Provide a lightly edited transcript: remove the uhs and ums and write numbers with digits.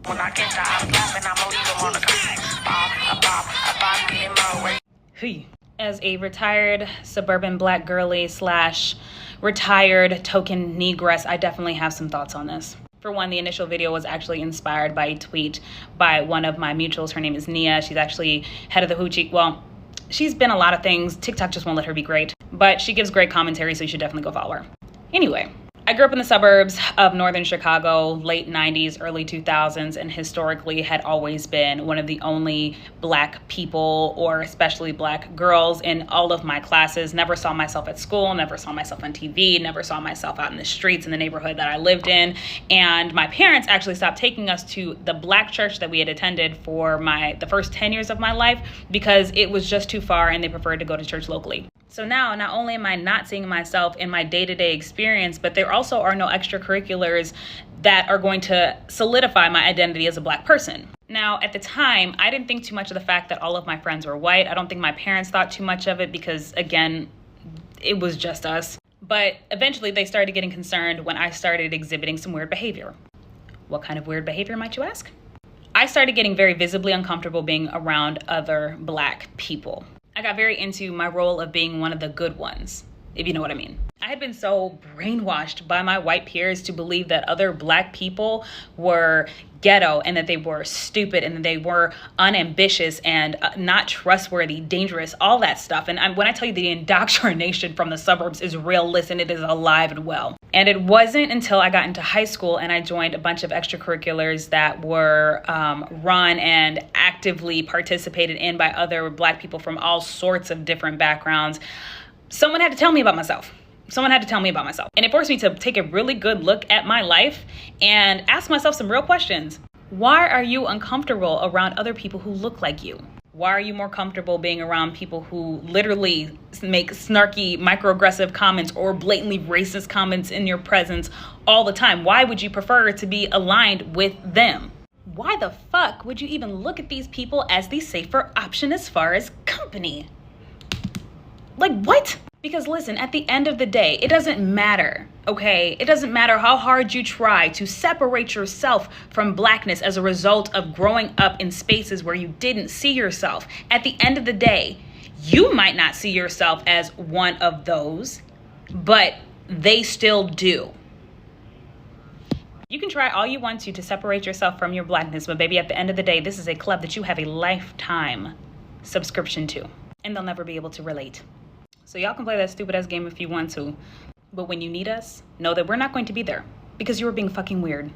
When I get tired of laughing, I'ma leave them on the Hey. As a retired suburban black girly slash retired token negress, I definitely have some thoughts on this. For one, the initial video was actually inspired by a tweet by one of my mutuals. Her name is Nia. She's actually head of the Hoochie. Well, she's been a lot of things. TikTok just won't let her be great, but she gives great commentary, so you should definitely go follow her. Anyway, I grew up in the suburbs of northern Chicago, late 90s, early 2000s, and historically had always been one of the only black people, or especially black girls, in all of my classes. Never saw myself at school, never saw myself on TV, never saw myself out in the streets in the neighborhood that I lived in. And my parents actually stopped taking us to the black church that we had attended for the first 10 years of my life because it was just too far and they preferred to go to church locally. So now, not only am I not seeing myself in my day-to-day experience, but there also are no extracurriculars that are going to solidify my identity as a black person. Now, at the time, I didn't think too much of the fact that all of my friends were white. I don't think my parents thought too much of it because, again, it was just us. But eventually they started getting concerned when I started exhibiting some weird behavior. What kind of weird behavior, might you ask? I started getting very visibly uncomfortable being around other black people. I got very into my role of being one of the good ones, if you know what I mean. I had been so brainwashed by my white peers to believe that other black people were ghetto and that they were stupid and that they were unambitious and not trustworthy, dangerous, all that stuff. And when I tell you the indoctrination from the suburbs is real, listen, it is alive and well. And it wasn't until I got into high school and I joined a bunch of extracurriculars that were run and actively participated in by other black people from all sorts of different backgrounds. Someone had to tell me about myself. And it forced me to take a really good look at my life and ask myself some real questions. Why are you uncomfortable around other people who look like you? Why are you more comfortable being around people who literally make snarky, microaggressive comments or blatantly racist comments in your presence all the time? Why would you prefer to be aligned with them? Why the fuck would you even look at these people as the safer option as far as company? Like, what? Because listen, at the end of the day, it doesn't matter, okay? It doesn't matter how hard you try to separate yourself from blackness as a result of growing up in spaces where you didn't see yourself. At the end of the day, you might not see yourself as one of those, but they still do. You can try all you want to separate yourself from your blackness, but baby, at the end of the day, this is a club that you have a lifetime subscription to, and they'll never be able to relate. So y'all can play that stupid ass game if you want to, but when you need us, know that we're not going to be there because you were being fucking weird.